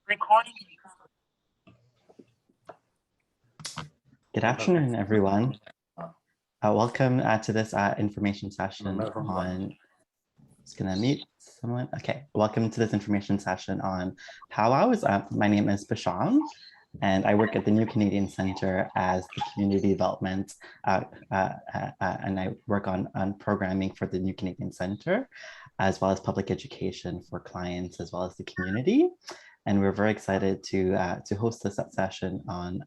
Recording. Good afternoon, everyone. Welcome to this information session on, just gonna mute someone. Okay, welcome to this information session on Pow Wows. My name is Basham, and I work at the New Canadian Centre as the community development, and I work on programming for the New Canadian Centre, as well as public education for clients, as well as the community. And we're very excited to host this session on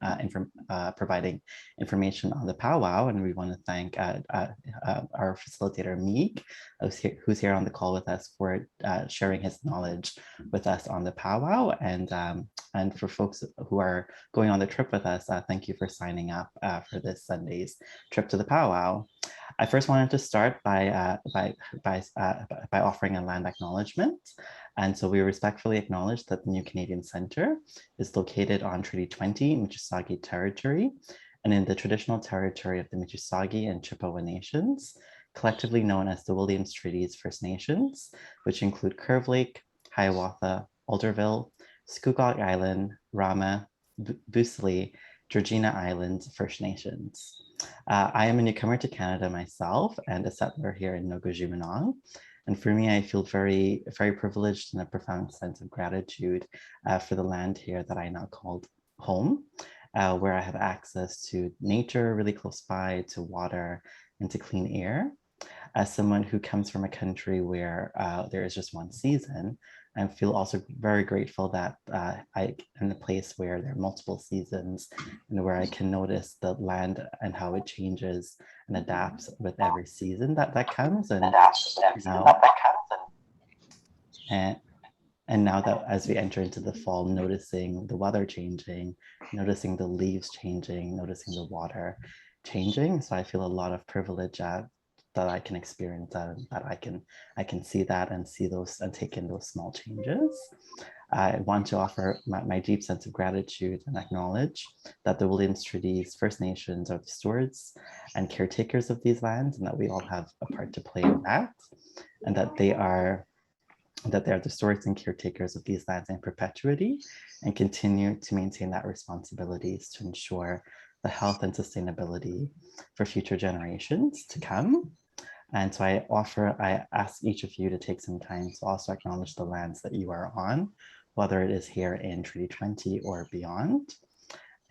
providing information on the Pow Wow. And we want to thank our facilitator, Meeg, who's here on the call with us for sharing his knowledge with us on the Pow Wow. And for folks who are going on the trip with us, thank you for signing up for this Sunday's trip to the Pow Wow. I first wanted to start by offering a land acknowledgement. And so we respectfully acknowledge that the New Canadian Centre is located on Treaty 20 Mississauga territory and in the traditional territory of the Mississauga and Chippewa Nations, collectively known as the Williams Treaties First Nations, which include Curve Lake, Hiawatha, Alderville, Scugog Island, Rama, Boosley, Georgina Islands First Nations. I am a newcomer to Canada myself and a settler here in Nogo-Jumonong. And for me, I feel very, very privileged and a profound sense of gratitude for the land here that I now call home, where I have access to nature really close by, to water, and to clean air. As someone who comes from a country where there is just one season, I feel also very grateful that I am in a place where there are multiple seasons and where I can notice the land and how it changes and adapts with every season that comes. And now that as we enter into the fall, noticing the weather changing, noticing the leaves changing, noticing the water changing. So I feel a lot of privilege that I can experience that I can see that and see those and take in those small changes. I want to offer my deep sense of gratitude and acknowledge that the Williams Treaties First Nations are the stewards and caretakers of these lands, and that we all have a part to play in that, and that they are the stewards and caretakers of these lands in perpetuity and continue to maintain that responsibilities to ensure the health and sustainability for future generations to come. And so I ask each of you to take some time to also acknowledge the lands that you are on, whether it is here in Treaty 20 or beyond.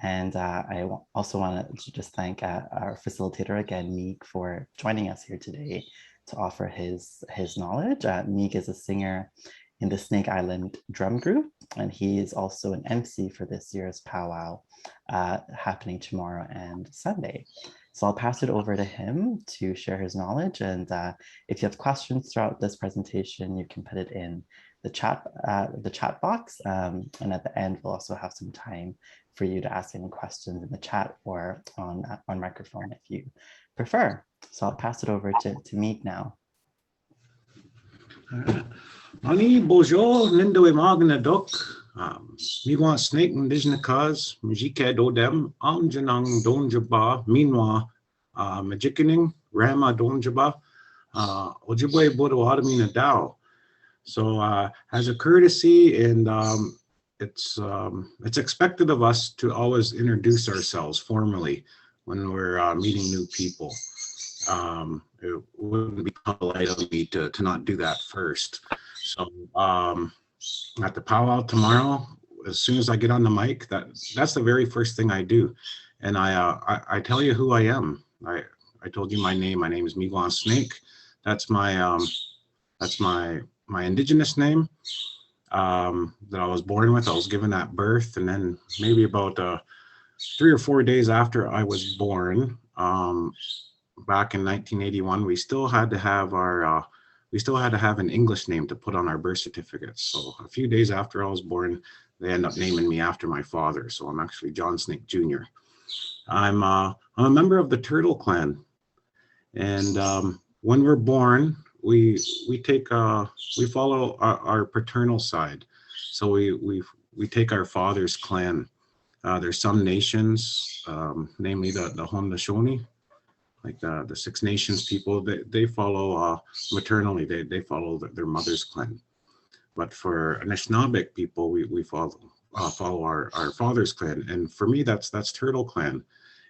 And I also want to just thank our facilitator again, Meeg, for joining us here today to offer his knowledge. Meeg is a singer in the Snake Island drum group, and he is also an MC for this year's Pow Wow happening tomorrow and Sunday. So I'll pass it over to him to share his knowledge. And if you have questions throughout this presentation, you can put it in the chat box. And at the end, we'll also have some time for you to ask any questions in the chat or on microphone if you prefer. So I'll pass it over to Meeg now. Ani bonjour, lindo imagine dok. Miigwech Snake indigenous cause, Miigwech dodem, Janang donjaba, Minwa, Majikaning, Rama donjaba, Ojibwe bodo adamina dao. So as a courtesy, and it's expected of us to always introduce ourselves formally when we're meeting new people. It wouldn't be polite of me to not do that first. So at the powwow tomorrow, as soon as I get on the mic, that's the very first thing I do, and I tell you who I am. I told you my name. My name is Miigwech Snake. That's my indigenous name that I was born with. I was given at birth, and then maybe about 3 or 4 days after I was born, back in 1981, we still had to have an English name to put on our birth certificates. So a few days after I was born, they end up naming me after my father. So I'm actually John Snake Jr. I'm a member of the Turtle Clan, and when we're born, we follow our paternal side. So we take our father's clan. There's some nations, namely the Haudenosaunee, like the Six Nations people, they follow maternally, they follow their mother's clan. But for Anishinaabeg people, we follow our father's clan. And for me, that's Turtle Clan.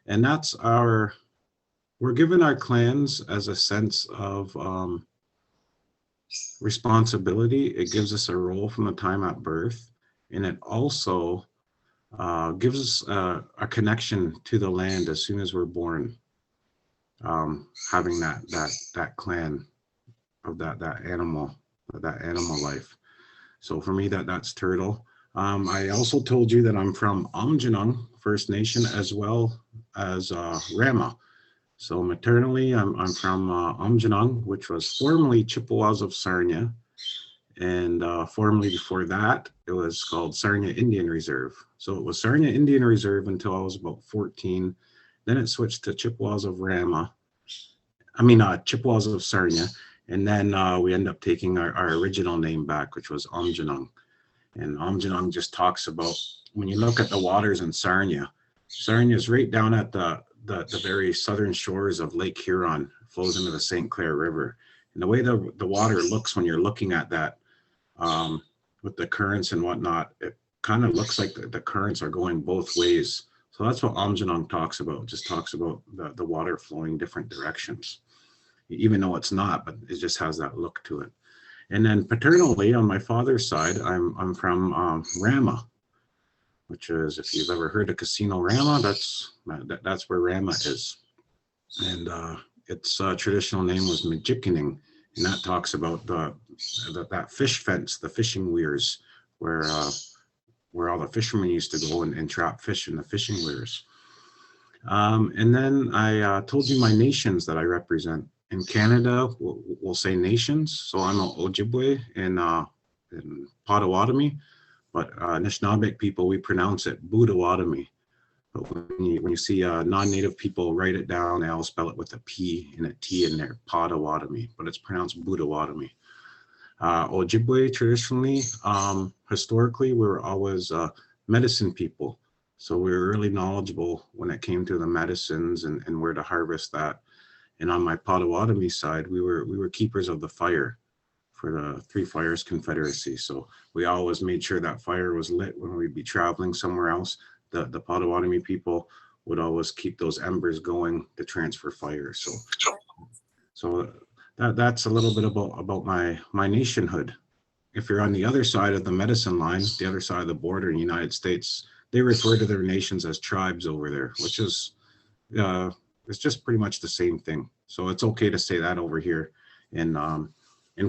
And that's we're given our clans as a sense of responsibility. It gives us a role from the time at birth. And it also gives us a connection to the land as soon as we're born. Having that clan of that animal life. So for me, that's Turtle. I also told you that I'm from Aamjiwnaang First Nation as well as Rama. So maternally, I'm from Aamjiwnaang, which was formerly Chippewas of Sarnia. And formerly before that, it was called Sarnia Indian Reserve. So it was Sarnia Indian Reserve until I was about 14. Then it switched to Chippewas of Rama. Chippewas of Sarnia. And then we end up taking our original name back, which was Aamjiwnaang. And Aamjiwnaang just talks about, when you look at the waters in Sarnia is right down at the very southern shores of Lake Huron. It flows into the St. Clair River. And the way the water looks when you're looking at that, with the currents and whatnot, it kind of looks like the currents are going both ways. So that's what Aamjiwnaang talks about. It just talks about the water flowing different directions, even though it's not, but it just has that look to it. And then paternally, on my father's side, I'm from Rama, which is, if you've ever heard of Casino Rama, that's where Rama is. And its traditional name was Miigwech, and that talks about that fish fence, the fishing weirs, where all the fishermen used to go and trap fish in the fishing weirs. And then I told you my nations that I represent. In Canada, we'll say nations. So I'm an Ojibwe in Potawatomi, but Anishinaabeg people, we pronounce it Budawatomi. But when you see non-native people write it down, they all spell it with a P and a T in there, Potawatomi, but it's pronounced Budawatomi. Ojibwe traditionally, historically, we were always medicine people. So we were really knowledgeable when it came to the medicines and where to harvest that. And on my Potawatomi side, we were keepers of the fire for the Three Fires Confederacy. So we always made sure that fire was lit when we'd be traveling somewhere else. The Potawatomi people would always keep those embers going to transfer fire. So that's a little bit about my nationhood. If you're on the other side of the medicine line, the other side of the border in the United States, they refer to their nations as tribes over there, which is it's just pretty much the same thing. So it's okay to say that over here in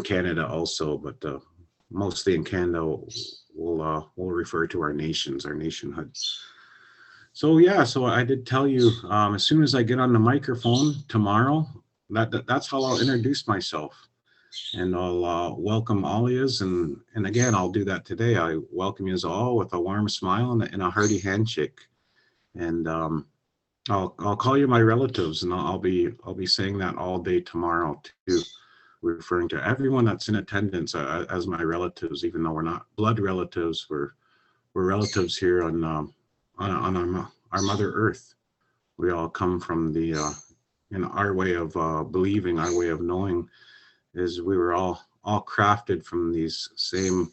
Canada also, but mostly in Canada we'll refer to our nations, our nationhood. So yeah, so I did tell you as soon as I get on the microphone tomorrow, that's how I'll introduce myself, and I'll welcome all yous, and again I'll do that today. I welcome yous all with a warm smile and a hearty handshake, and I'll call you my relatives, and I'll be saying that all day tomorrow too, referring to everyone that's in attendance as my relatives, even though we're not blood relatives. We're relatives here on our Mother Earth. We all come from the in our way of believing, our way of knowing, is we were all crafted from these same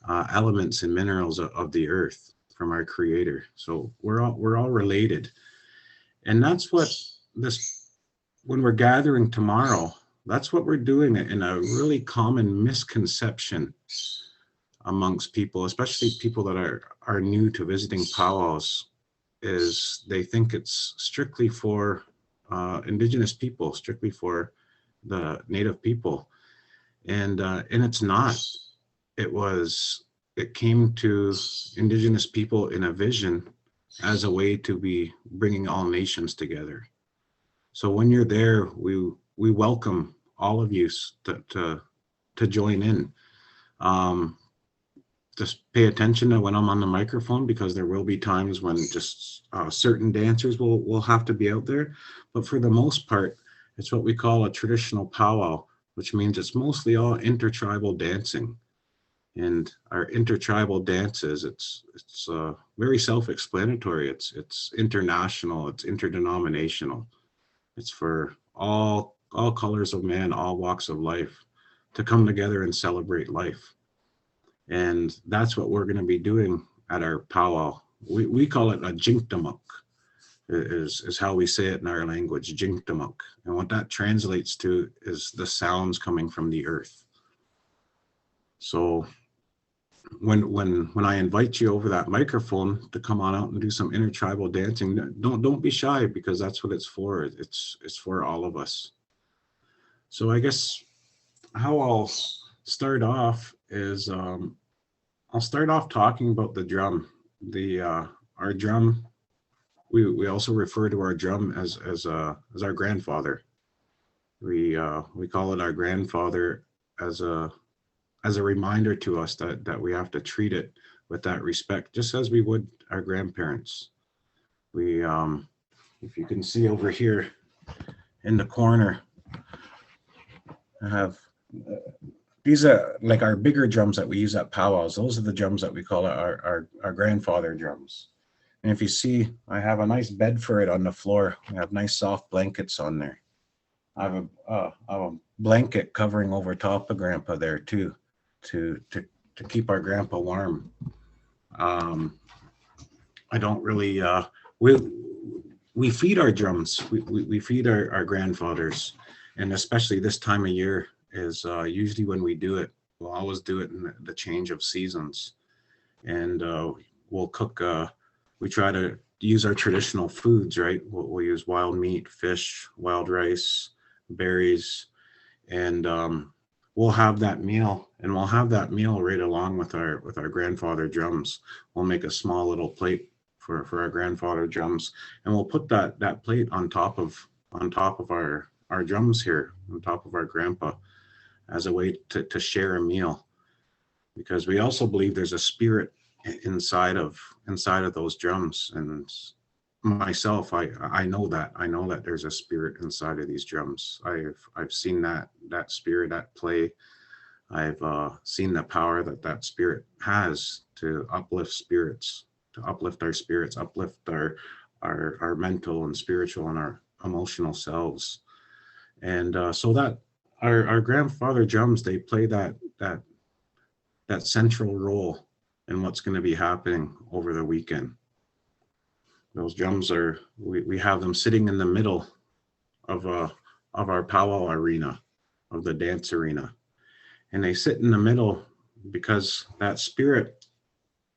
elements and minerals of the earth from our Creator. So we're all related. And that's what when we're gathering tomorrow, that's what we're doing in a really common misconception amongst people, especially people that are new to visiting powwows, is they think it's strictly for Indigenous people, strictly for the Native people. And it's not. It came to Indigenous people in a vision as a way to be bringing all nations together. So when you're there, we welcome all of you to join in. Just pay attention to when I'm on the microphone, because there will be times when just certain dancers will have to be out there. But for the most part, it's what we call a traditional powwow, which means it's mostly all intertribal dancing. And our intertribal dances, it's very self-explanatory. It's international, it's interdenominational. It's for all colors of man, all walks of life, to come together and celebrate life. And that's what we're going to be doing at our powwow. We call it a jinktamuk, is how we say it in our language, jinktamuk. And what that translates to is the sounds coming from the earth. So when I invite you over that microphone to come on out and do some intertribal dancing, don't be shy, because that's what it's for. It's for all of us. So I guess how I'll start off is I'll start off talking about the drum. Our drum. We also refer to our drum as our grandfather. We call it our grandfather as a reminder to us that we have to treat it with that respect, just as we would our grandparents. We if you can see over here in the corner, I have these are like our bigger drums that we use at powwows. Those are the drums that we call our grandfather drums. And if you see, I have a nice bed for it on the floor. I have nice soft blankets on there. I have a blanket covering over top of Grandpa there too, to keep our Grandpa warm. I don't really we feed our drums. We feed our grandfathers, and especially this time of year is usually when we do it. We'll always do it in the change of seasons, and we'll cook. We try to use our traditional foods, right? We'll use wild meat, fish, wild rice, berries, and we'll have that meal, and we'll have that meal right along with our grandfather drums. We'll make a small little plate for our grandfather drums, and we'll put that plate on top of our drums here, on top of our grandpa, as a way to share a meal, because we also believe there's a spirit inside of those drums. And myself, I know that there's a spirit inside of these drums. I've seen that spirit at play. I've seen the power that spirit has to uplift spirits, to uplift our spirits, uplift our mental and spiritual and our emotional selves. And so that our grandfather drums, they play that central role in what's going to be happening over the weekend. Those drums we have them sitting in the middle of our powwow arena, of the dance arena. And they sit in the middle because that spirit,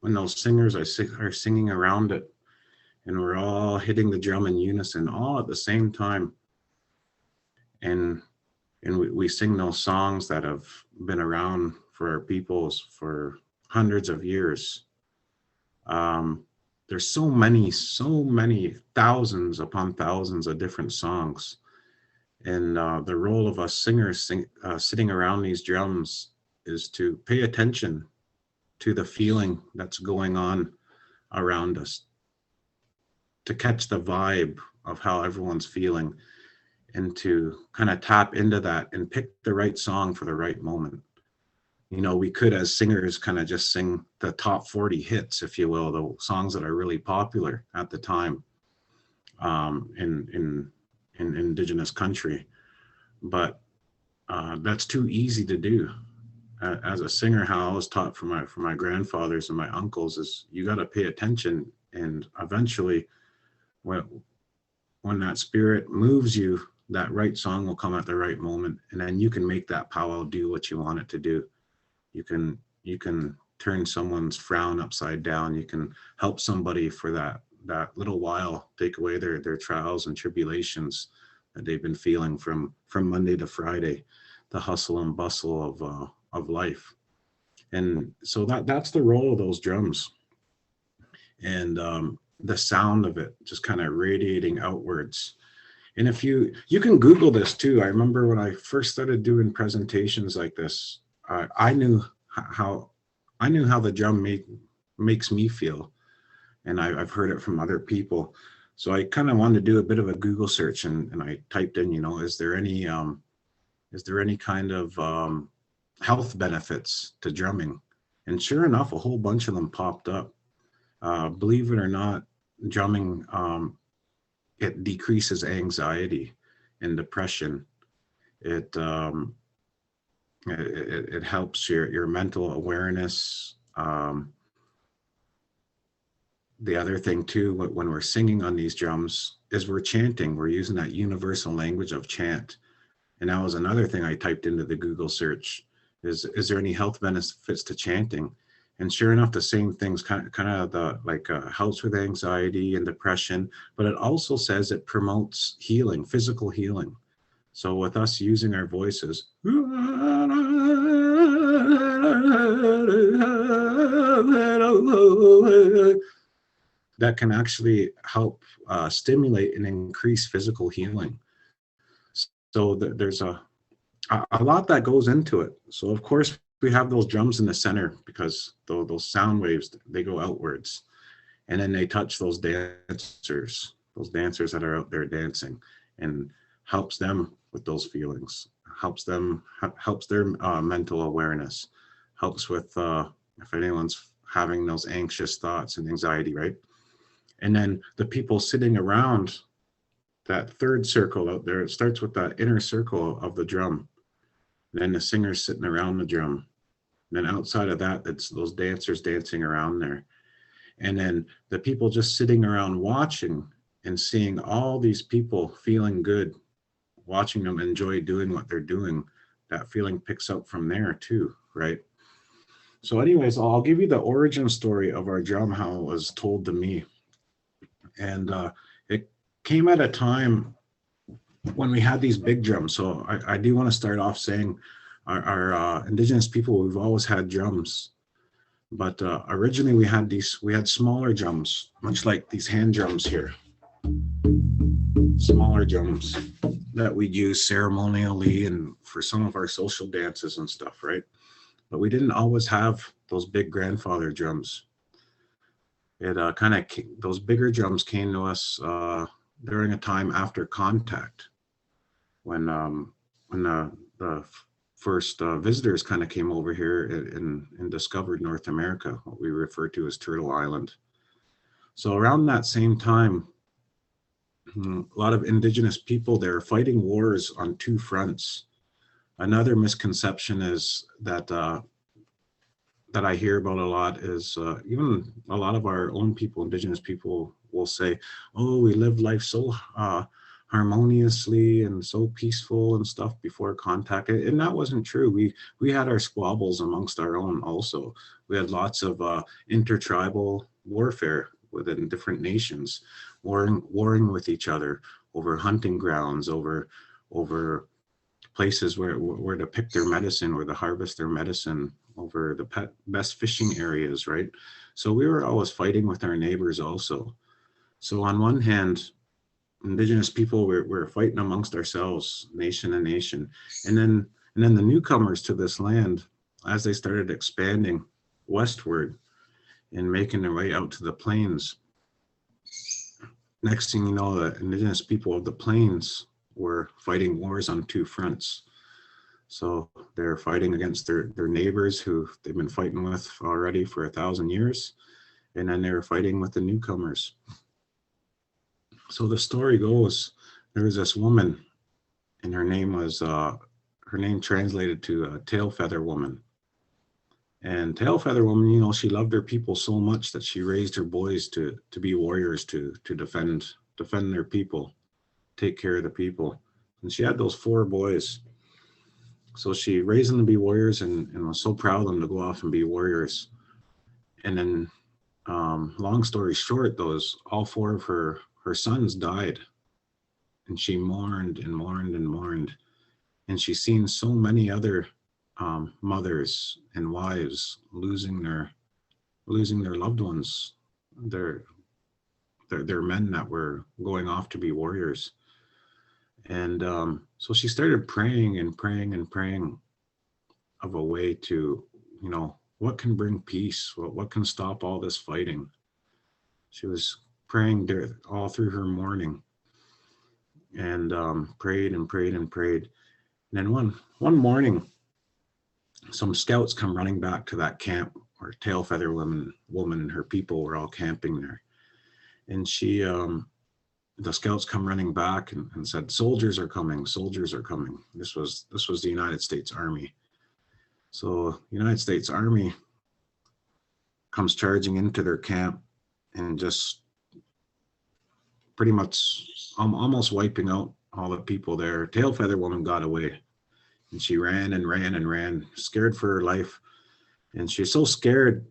when those singers are singing around it, and we're all hitting the drum in unison, all at the same time. And we sing those songs that have been around for our peoples for hundreds of years. There's so many thousands upon thousands of different songs. And the role of us singers sitting around these drums is to pay attention to the feeling that's going on around us, to catch the vibe of how everyone's feeling, and to kind of tap into that and pick the right song for the right moment. You know, we could, as singers, kind of just sing the top 40 hits, if you will, the songs that are really popular at the time in Indigenous country. But that's too easy to do. As a singer, how I was taught from my grandfathers and my uncles is you got to pay attention, and eventually, when that spirit moves you, that right song will come at the right moment, and then you can make that powwow do what you want it to do. You can turn someone's frown upside down. You can help somebody for that little while, take away their trials and tribulations that they've been feeling from Monday to Friday, the hustle and bustle of life. And so that's the role of those drums, and the sound of it just kind of radiating outwards. And if you can Google this too. I remember when I first started doing presentations like this, I knew how the drum makes me feel, and I've heard it from other people. So I kind of wanted to do a bit of a Google search, and I typed in, is there any kind of health benefits to drumming? And sure enough, a whole bunch of them popped up. Believe it or not, drumming, it decreases anxiety and depression. It helps your mental awareness. The other thing too, when we're singing on these drums, is we're chanting. We're using that universal language of chant. And that was another thing I typed into the Google search: is there any health benefits to chanting? And sure enough, the same things kind of the like helps with anxiety and depression, but it also says it promotes healing, physical healing. So with us using our voices, that can actually help stimulate and increase physical healing. So there's a lot that goes into it. So of course we have those drums in the center because those sound waves, they go outwards, and then they touch those dancers that are out there dancing, and helps them with those feelings, helps their mental awareness, helps with if anyone's having those anxious thoughts and anxiety, right? And then the people sitting around that third circle out there, it starts with that inner circle of the drum. Then the singer's sitting around the drum. And then outside of that, it's those dancers dancing around there. And then the people just sitting around watching and seeing all these people feeling good, watching them enjoy doing what they're doing. That feeling picks up from there too, right? So anyways, I'll give you the origin story of our drum, how it was told to me. And it came at a time when we had these big drums. So I do want to start off saying our indigenous people, we've always had drums, but originally we had smaller drums, much like these hand drums here, smaller drums that we'd use ceremonially and for some of our social dances and stuff, right? But we didn't always have those big grandfather drums. It those bigger drums came to us during a time after contact, when the first visitors kind of came over here and discovered North America, what we refer to as Turtle Island. So around that same time, a lot of indigenous people there fighting wars on two fronts. Another misconception is that that I hear about a lot is even a lot of our own people, indigenous people, will say, "Oh, we lived life so harmoniously and so peaceful and stuff before contact," and that wasn't true. We had our squabbles amongst our own also. We had lots of intertribal warfare within different nations, warring with each other over hunting grounds, over places where to pick their medicine, where to harvest their medicine, over the best fishing areas, right? So we were always fighting with our neighbors also. So on one hand, indigenous people were fighting amongst ourselves, nation and nation. And then the newcomers to this land, as they started expanding westward and making their way out to the plains, next thing you know, the indigenous people of the plains were fighting wars on two fronts. So they're fighting against their neighbors who they've been fighting with already for 1,000 years. And then they were fighting with the newcomers. So the story goes, there was this woman, and her name was, her name translated to Tail Feather Woman. And Tail Feather Woman, you know, she loved her people so much that she raised her boys to be warriors, to defend their people, take care of the people. And she had those 4 boys. So she raised them to be warriors and was so proud of them to go off and be warriors. And then, long story short, all 4 of her sons died. And she mourned and mourned and mourned. And she's seen so many other mothers and wives losing their loved ones, their men that were going off to be warriors. And so she started praying and praying and praying of a way to, you know, what can bring peace? What can stop all this fighting? She was praying all through her mourning, and prayed and prayed and prayed. And then one morning, some scouts come running back to that camp where Tail Feather Woman and her people were all camping there. And she, the scouts come running back and said, soldiers are coming. This was the United States Army. So United States Army comes charging into their camp and just pretty much almost wiping out all the people there. Tail Feather Woman got away, and she ran and ran and ran, scared for her life. And she's so scared,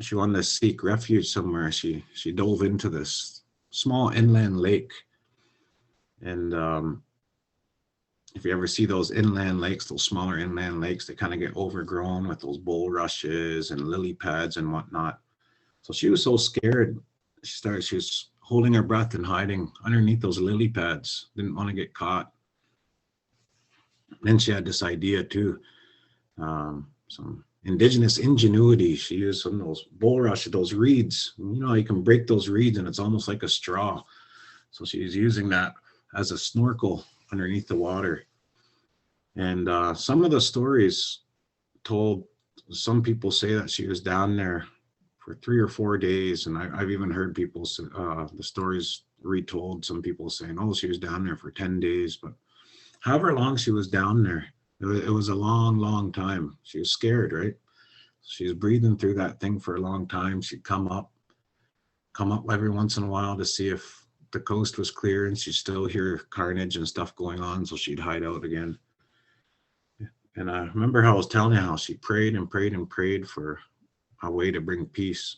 she wanted to seek refuge somewhere. She dove into this small inland lake. And if you ever see those inland lakes, those smaller inland lakes, they kind of get overgrown with those bulrushes and lily pads and whatnot. So she was so scared. She was holding her breath and hiding underneath those lily pads. Didn't want to get caught. Then she had this idea too, some indigenous ingenuity. She used some of those bulrush, those reeds. You know, you can break those reeds and it's almost like a straw. So she's using that as a snorkel underneath the water. And some of the stories told, some people say that she was down there for 3 or 4 days. And I've even heard people, the stories retold, some people saying, oh, she was down there for 10 days. But however long she was down there, it was a long, long time. She was scared, right? She was breathing through that thing for a long time. She'd come up every once in a while to see if the coast was clear, and she'd still hear carnage and stuff going on, so she'd hide out again. And I remember how I was telling you how she prayed and prayed and prayed for a way to bring peace.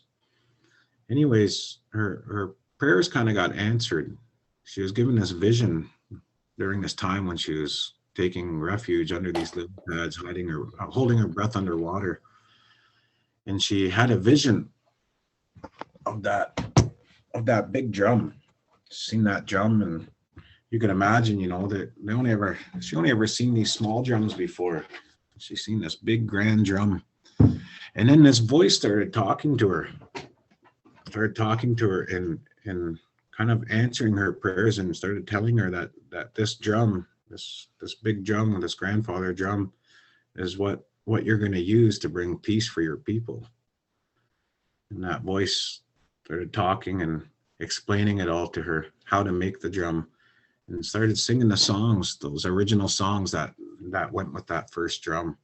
Anyways, her prayers kind of got answered. She was given this vision during this time when she was taking refuge under these little pads, holding her breath underwater. And she had a vision of that big drum. Seen that drum, and you can imagine, you know, that she only ever seen these small drums before. She's seen this big grand drum. And then this voice started talking to her and kind of answering her prayers, and started telling her that this drum, this big drum, this grandfather drum, is what you're going to use to bring peace for your people. And that voice started talking and explaining it all to her, how to make the drum, and started singing the songs, those original songs that went with that first drum.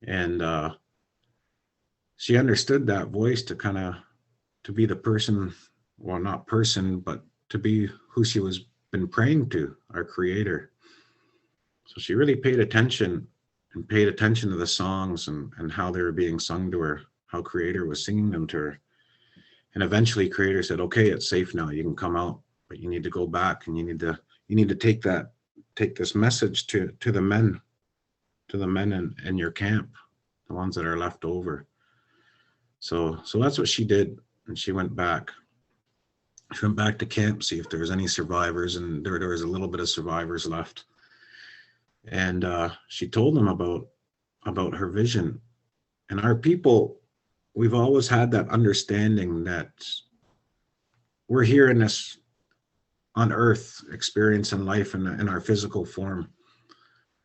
And she understood that voice to be the person, well, not person, but to be who she was been praying to, our creator. So she really paid attention to the songs and how they were being sung to her, how creator was singing them to her. And eventually creator said, okay, it's safe now, you can come out, but you need to go back, and you need to take this message to the men in your camp, the ones that are left over. So that's what she did. And she went back to camp, see if there was any survivors, and there was a little bit of survivors left. And she told them about her vision. And our people, we've always had that understanding that we're here in this, on earth, experiencing life in our physical form,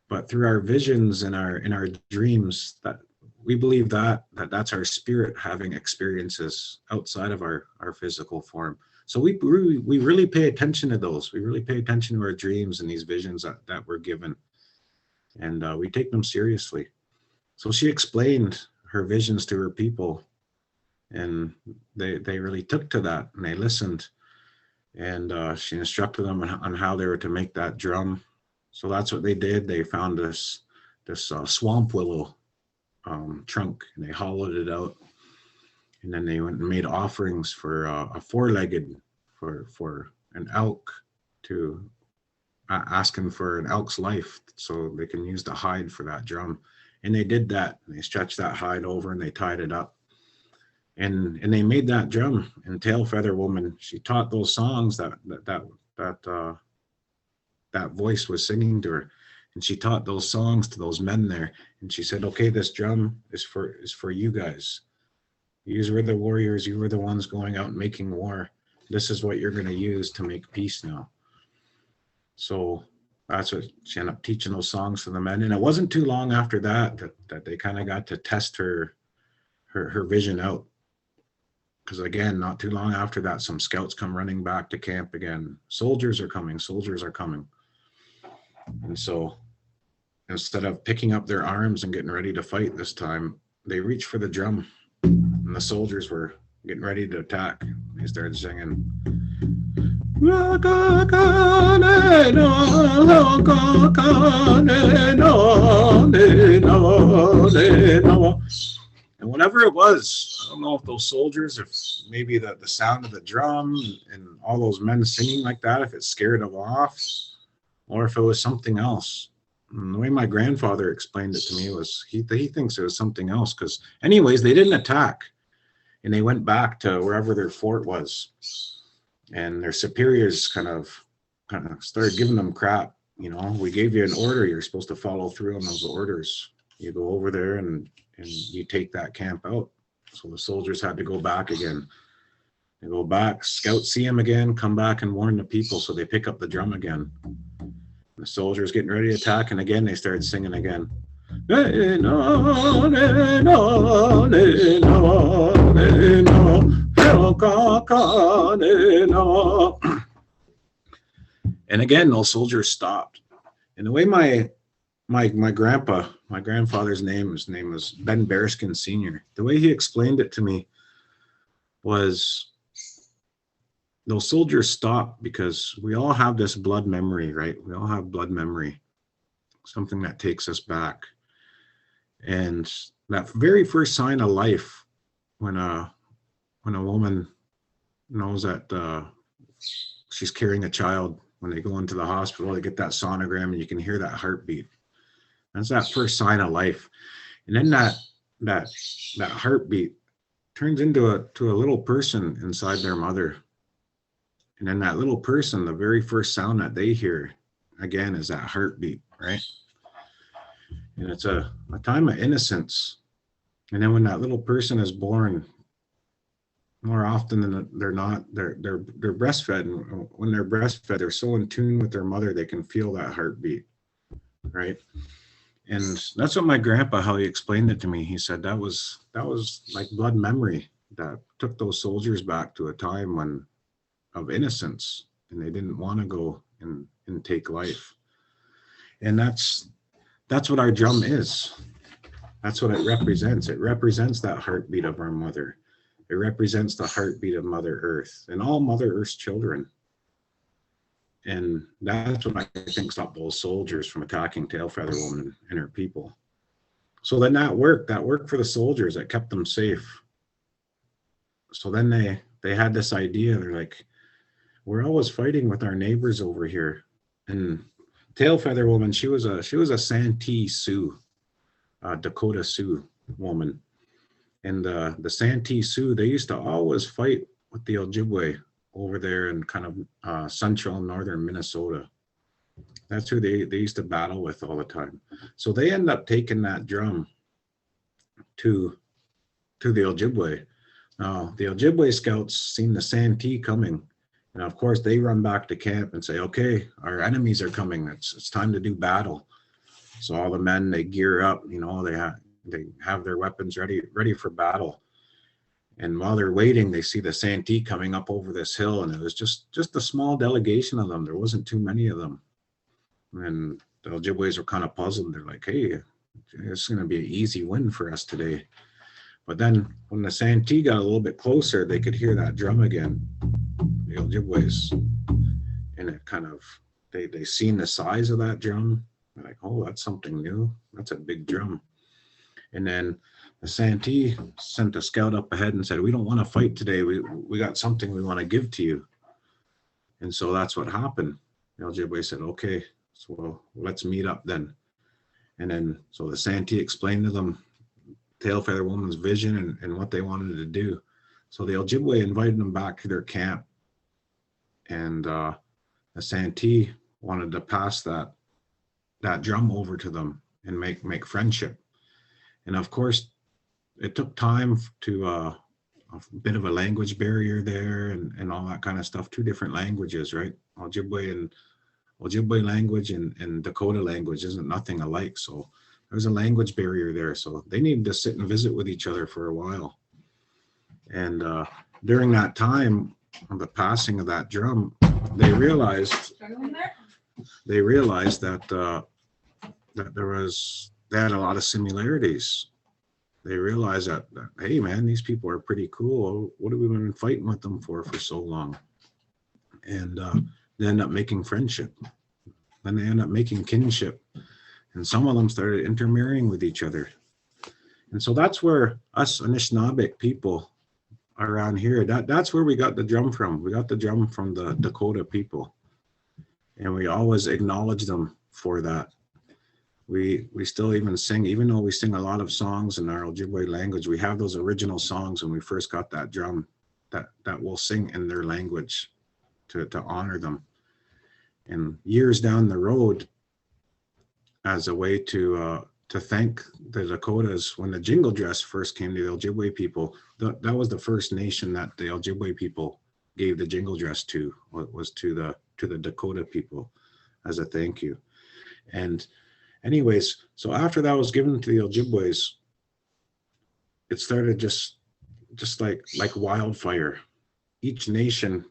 but through our visions and in our dreams, that we believe that's our spirit having experiences outside of our physical form. So we really pay attention to those. We really pay attention to our dreams and these visions that we're given, and we take them seriously. So she explained her visions to her people, and they really took to that, and they listened. And she instructed them on how they were to make that drum. So that's what they did. They found this swamp willow trunk, and they hollowed it out. And then they went and made offerings for a four-legged, for an elk, to asking for an elk's life so they can use the hide for that drum. And they did that. And they stretched that hide over and they tied it up. And they made that drum. And Tail Feather Woman, she taught those songs that voice was singing to her, and she taught those songs to those men there. And she said, "Okay, this drum is for you guys. You were the warriors. You were the ones going out and making war. This is what you're going to use to make peace now." So that's what she ended up teaching, those songs to the men. And it wasn't too long after that they kind of got to test her vision out. Because again, not too long after that, some scouts come running back to camp again. Soldiers are coming. And so instead of picking up their arms and getting ready to fight this time, they reached for the drum, and the soldiers were getting ready to attack. They started singing. And whatever it was, I don't know if those soldiers, if maybe the sound of the drum and all those men singing like that, if it scared them off, or if it was something else. And the way my grandfather explained it to me was he thinks it was something else, because anyways, they didn't attack, and they went back to wherever their fort was, and their superiors kind of started giving them crap. You know, we gave you an order, you're supposed to follow through on those orders. You go over there and you take that camp out. So the soldiers had to go back again. They go back, scouts see them again, come back and warn the people, so they pick up the drum again. The soldiers getting ready to attack, and again they started singing again. And again those soldiers stopped. And the way my grandfather's name was Ben Bearskin Sr. The way he explained it to me was those soldiers stopped because we all have this blood memory, right? We all have blood memory, something that takes us back. And that very first sign of life, when a woman knows that she's carrying a child, when they go into the hospital, they get that sonogram and you can hear that heartbeat. That's that first sign of life. And then that heartbeat turns into a little person inside their mother. And then that little person, the very first sound that they hear, again, is that heartbeat, right? And it's a time of innocence. And then when that little person is born, more often than they're breastfed. And when they're breastfed, they're so in tune with their mother, they can feel that heartbeat, right? And that's what my grandpa, how he explained it to me. He said that was like blood memory that took those soldiers back to a time of innocence, and they didn't want to go and take life. And that's what our drum is. That's what it represents. It represents that heartbeat of our mother. It represents the heartbeat of Mother Earth and all Mother Earth's children. And that's what I think stopped those soldiers from attacking Tailfeather Woman and her people. So then that worked for the soldiers. It kept them safe. So then they had this idea. They're like, we're always fighting with our neighbors over here. And Tailfeather Woman, she was a Santee Sioux, Dakota Sioux woman. And the Santee Sioux, they used to always fight with the Ojibwe over there in kind of central and northern Minnesota. That's who they used to battle with all the time. So they end up taking that drum to the Ojibwe. Now, the Ojibwe scouts seen the Santee coming. And of course, they run back to camp and say, okay, our enemies are coming. It's time to do battle. So all the men, they gear up, you know, they have their weapons ready for battle. And while they're waiting, they see the Santee coming up over this hill, and it was just a small delegation of them. There wasn't too many of them. And the Ojibways were kind of puzzled. They're like, hey, it's going to be an easy win for us today. But then when the Santee got a little bit closer, they could hear that drum again, the Ojibways. And it kind of, they seen the size of that drum. They're like, oh, that's something new. That's a big drum. And then the Santee sent a scout up ahead and said, we don't want to fight today. We got something we want to give to you. And so that's what happened. The Ojibwe said, okay, so let's meet up then. And then, so the Santee explained to them Tailfeather Woman's vision and what they wanted to do. So the Ojibwe invited them back to their camp. And the Santee wanted to pass that drum over to them and make friendship. And of course, it took time to a bit of a language barrier there and all that kind of stuff. Two different languages, right? Ojibwe language and Dakota language isn't nothing alike. So there's a language barrier there. So they needed to sit and visit with each other for a while. And during that time of the passing of that drum, they realized that that they had a lot of similarities. They realized that, hey man, these people are pretty cool. What have we been fighting with them for so long? And they end up making friendship. Then they end up making kinship. And some of them started intermarrying with each other. And so that's where us Anishinaabeg people around here, that's where we got the drum from. We got the drum from the Dakota people. And we always acknowledge them for that. We still even sing, even though we sing a lot of songs in our Ojibwe language, we have those original songs when we first got that drum that we'll sing in their language to honor them. And years down the road, as a way to thank the Dakotas, when the jingle dress first came to the Ojibwe people, that was the first nation that the Ojibwe people gave the jingle dress to, was to the Dakota people as a thank you. And anyways, so after that was given to the Ojibways, it started just like wildfire. Each nation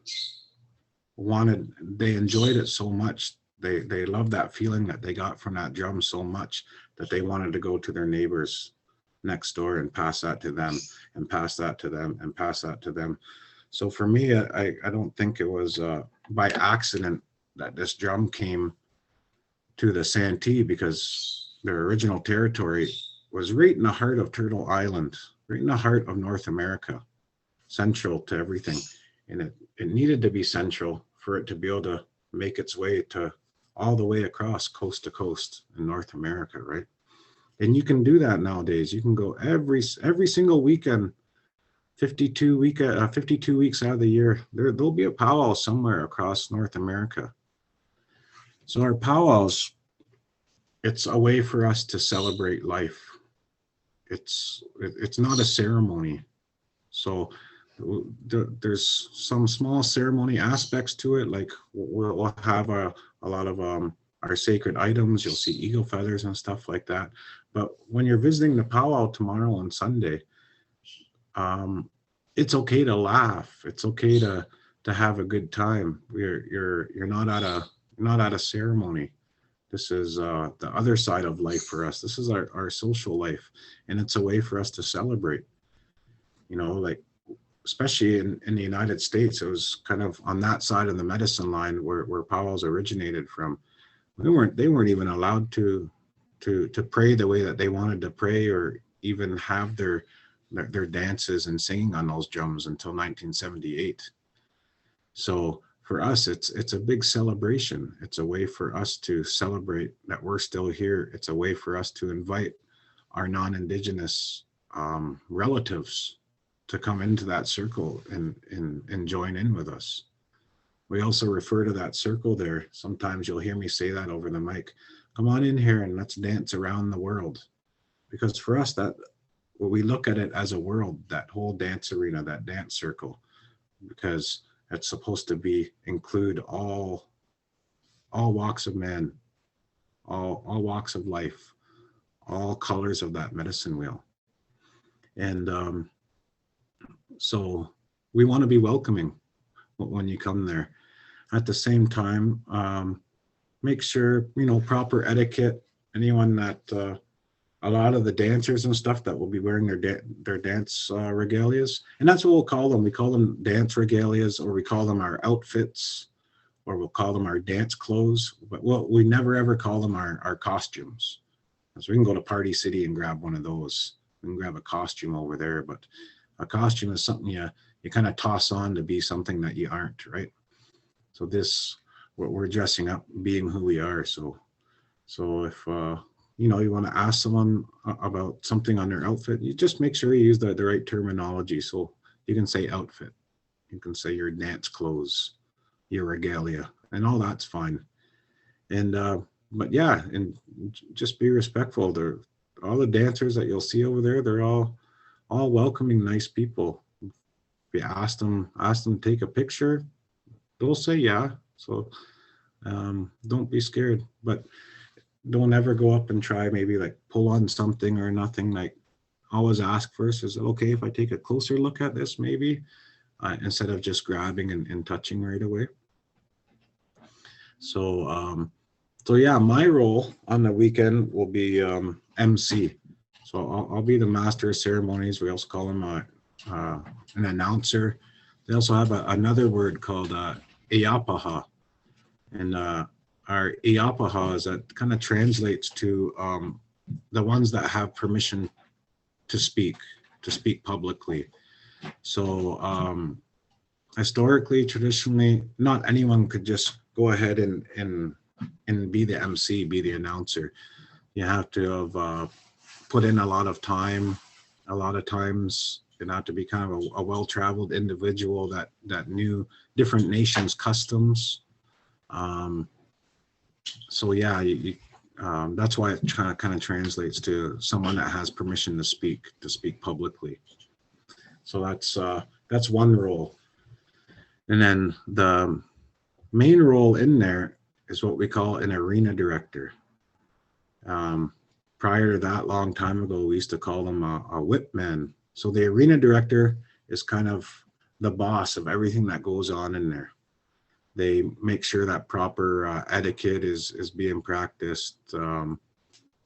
they enjoyed it so much. They loved that feeling that they got from that drum so much that they wanted to go to their neighbors next door and pass that to them and pass that to them and pass that to them. So for me, I don't think it was by accident that this drum came to the Santee, because their original territory was right in the heart of Turtle Island, right in the heart of North America, central to everything. And it needed to be central for it to be able to make its way to all the way across coast to coast in North America, right? And you can do that nowadays. You can go every single weekend, 52 weeks out of the year. There'll be a powwow somewhere across North America. So our powwows, it's a way for us to celebrate life. It's not a ceremony. So there's some small ceremony aspects to it, like we'll have a lot of our sacred items. You'll see eagle feathers and stuff like that. But when you're visiting the powwow tomorrow on Sunday, it's okay to laugh. It's okay to have a good time. You're not at a ceremony. This is the other side of life for us. This is our social life, and it's a way for us to celebrate. You know, like especially in the United States, it was kind of on that side of the medicine line where powwows originated from. They weren't even allowed to pray the way that they wanted to pray, or even have their dances and singing on those drums until 1978. So for us, it's a big celebration. It's a way for us to celebrate that we're still here. It's a way for us to invite our non-Indigenous relatives to come into that circle and join in with us. We also refer to that circle there. Sometimes you'll hear me say that over the mic. Come on in here and let's dance around the world. Because for us, we look at it as a world, that whole dance arena, that dance circle, because it's supposed to include all walks of man, all walks of life, all colors of that medicine wheel. And so we want to be welcoming when you come there. At the same time, make sure, proper etiquette. Anyone that, a lot of the dancers and stuff that will be wearing their dance regalias, and that's what we'll call them. We call them dance regalias, or we call them our outfits, or we'll call them our dance clothes. But we never ever call them our costumes. So we can go to Party City and grab one of those. We can grab a costume over there, but a costume is something you kind of toss on to be something that you aren't, right? So we're dressing up, being who we are. So if you want to ask someone about something on their outfit, you just make sure you use the right terminology. So you can say outfit, you can say your dance clothes, your regalia, and all that's fine. And but yeah, and just be respectful. All the dancers that you'll see over there, they're all welcoming, nice people. If you ask them to take a picture, they'll say yeah. So don't be scared, but don't ever go up and try maybe like pull on something or nothing. Like always ask first, is it okay if I take a closer look at this maybe, instead of just grabbing and touching right away. So So yeah, my role on the weekend will be MC. So I'll be the master of ceremonies. We also call him an announcer. They also have another word called Iapaha. And our Iapaha is that kind of translates to the ones that have permission to speak publicly. So historically, traditionally, not anyone could just go ahead and be the MC, be the announcer. You have to have put in a lot of time. A lot of times, you have to be kind of a well-traveled individual that knew different nations' customs. Um, so yeah, that's why it kind of translates to someone that has permission to speak publicly. So that's one role, and then the main role in there is what we call an arena director. Um, Prior to that, long time ago, we used to call them a whip man. So the arena director is kind of the boss of everything that goes on in there. They make sure that proper etiquette is being practiced.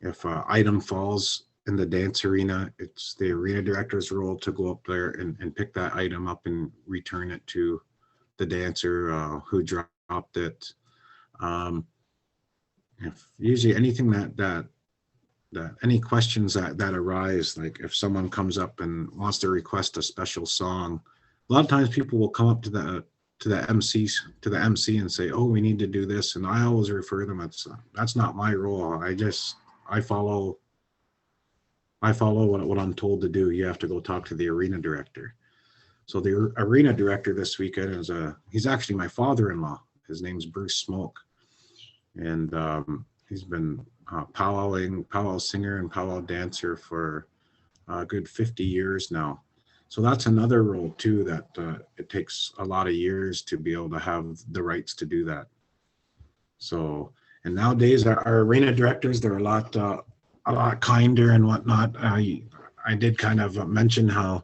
If an item falls in the dance arena, it's the arena director's role to go up there and pick that item up and return it to the dancer who dropped it. Um, if usually anything that any questions that arise, like if someone comes up and wants to request a special song, a lot of times people will come up to the MC and say, "Oh, we need to do this," and I always refer them. That's not my role. I follow what I'm told to do. You have to go talk to the arena director. So the arena director this weekend he's actually my father-in-law. His name's Bruce Smoke, and he's been powwow singer and powwow dancer for a good 50 years now. So that's another role too that it takes a lot of years to be able to have the rights to do that. So, and nowadays our arena directors, they're a lot kinder and whatnot. I did kind of mention how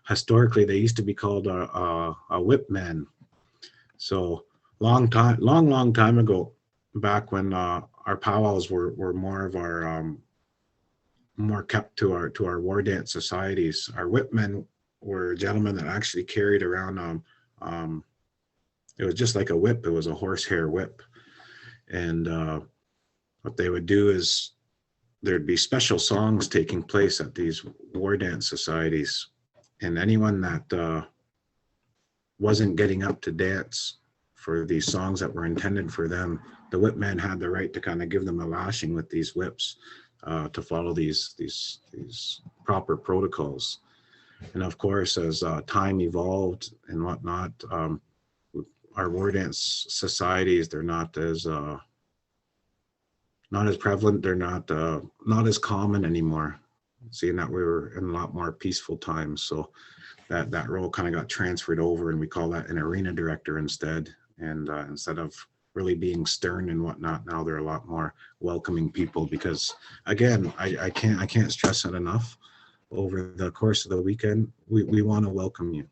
historically they used to be called a whip man. So long time ago, back when our powwows were more of our more kept to our war dance societies. Our whipmen were gentlemen that actually carried around it was just like a whip. It was a horsehair whip, and what they would do is there'd be special songs taking place at these war dance societies, and anyone that wasn't getting up to dance for these songs that were intended for them, the whipman had the right to kind of give them a lashing with these whips to follow these proper protocols. And of course, as time evolved and whatnot, our war dance societies, they're not as prevalent. They're not as common anymore. Seeing that we were in a lot more peaceful times, so that role kind of got transferred over, and we call that an arena director instead. And instead of really being stern and whatnot, now they're a lot more welcoming people, because again, I can't stress it enough. Over the course of the weekend, we want to welcome you.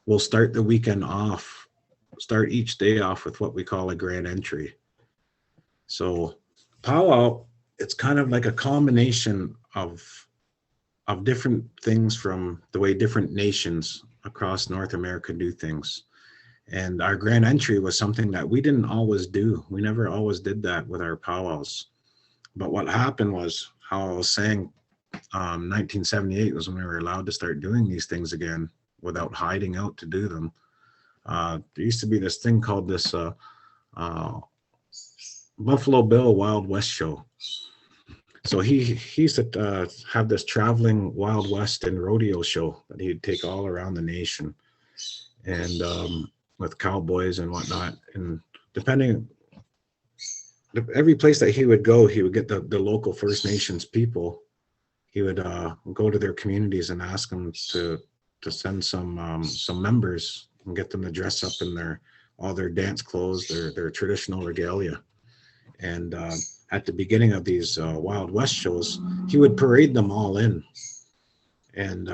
We'll start the weekend off, start each day off with what we call a grand entry. So powwow, it's kind of like a combination of different things from the way different nations across North America do things. And our grand entry was something that we didn't always do. We never always did that with our powwows. But what happened was, how I was saying, 1978 was when we were allowed to start doing these things again without hiding out to do them. There used to be this thing called this Buffalo Bill Wild West show. So he used to have this traveling Wild West and rodeo show that he'd take all around the nation, and with cowboys and whatnot. And depending, every place that he would go, he would get the local First Nations people. He would go to their communities and ask them to send some members and get them to dress up in all their dance clothes, their traditional regalia. And at the beginning of these Wild West shows, he would parade them all in. And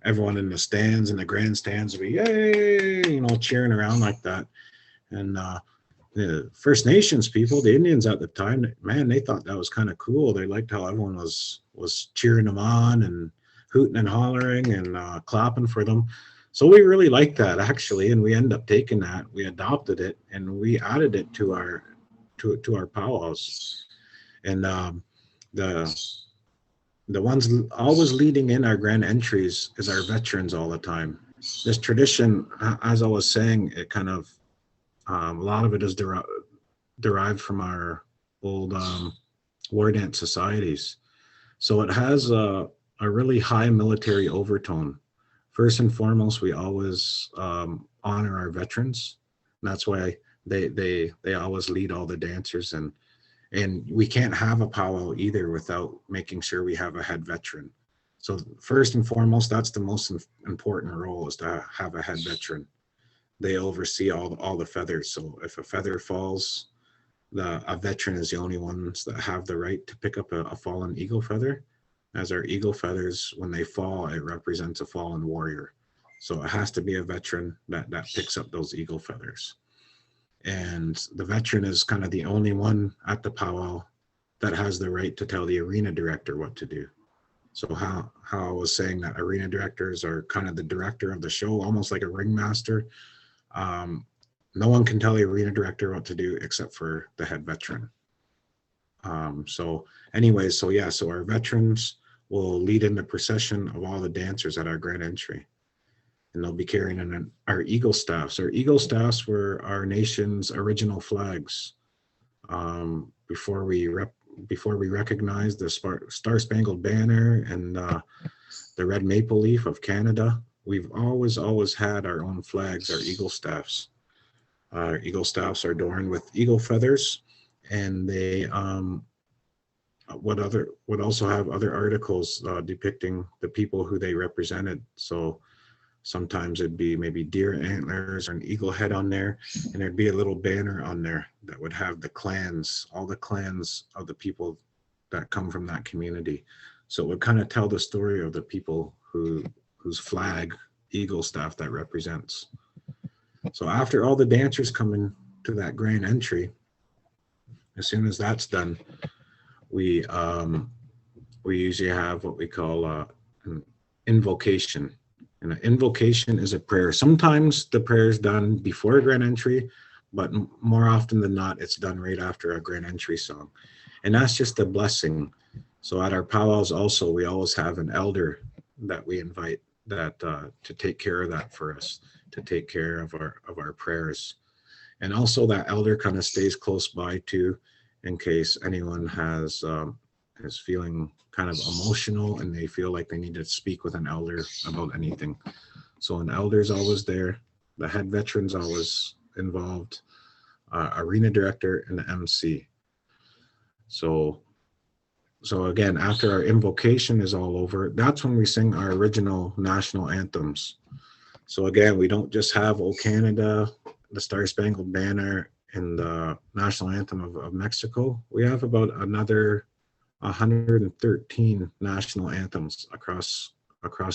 everyone in the stands and the grandstands would be, yay, you know, cheering around like that. And the First Nations people, the Indians at the time, man, they thought that was kind of cool. They liked how everyone was cheering them on and hooting and hollering and clapping for them. So we really liked that, actually, and we ended up taking that, we adopted it, and we added it to our powwows. And the ones always leading in our grand entries is our veterans all the time. This tradition, as I was saying, it kind of a lot of it is derived from our old war dance societies. So it has a really high military overtone. First and foremost, we always honor our veterans. And that's why they always lead all the dancers, and we can't have a powwow either without making sure we have a head veteran. So first and foremost, that's the most important role, is to have a head veteran. They oversee all the feathers. So if a feather falls, a veteran is the only ones that have the right to pick up a fallen eagle feather. As our eagle feathers, when they fall, it represents a fallen warrior. So it has to be a veteran that picks up those eagle feathers. And the veteran is kind of the only one at the powwow that has the right to tell the arena director what to do. So how I was saying that arena directors are kind of the director of the show, almost like a ringmaster. No one can tell the arena director what to do except for the head veteran. So our veterans will lead in the procession of all the dancers at our grand entry. And they'll be carrying our eagle staffs. Our eagle staffs were our nation's original flags. Before we recognized the Star-Spangled Banner and the red maple leaf of Canada, we've always had our own flags, our eagle staffs. Our eagle staffs are adorned with eagle feathers, and they would also have other articles depicting the people who they represented. So sometimes it'd be maybe deer antlers or an eagle head on there, and there'd be a little banner on there that would have the clans, all the clans of the people that come from that community. So it would kind of tell the story of the people whose flag eagle staff that represents. So after all the dancers come into that grand entry, as soon as that's done, we usually have what we call an invocation. And an invocation is a prayer. Sometimes the prayer is done before a grand entry, but more often than not, it's done right after a grand entry song. And that's just a blessing. So at our powwows also, we always have an elder that we invite that to take care of that for us, to take care of our prayers. And also that elder kind of stays close by too, in case anyone is feeling kind of emotional and they feel like they need to speak with an elder about anything. So an elder's always there, the head veteran's always involved, arena director and the MC. So again, after our invocation is all over, that's when we sing our original national anthems. So again, we don't just have O Canada, the Star-Spangled Banner, and the national anthem of Mexico. We have about another 113 national anthems across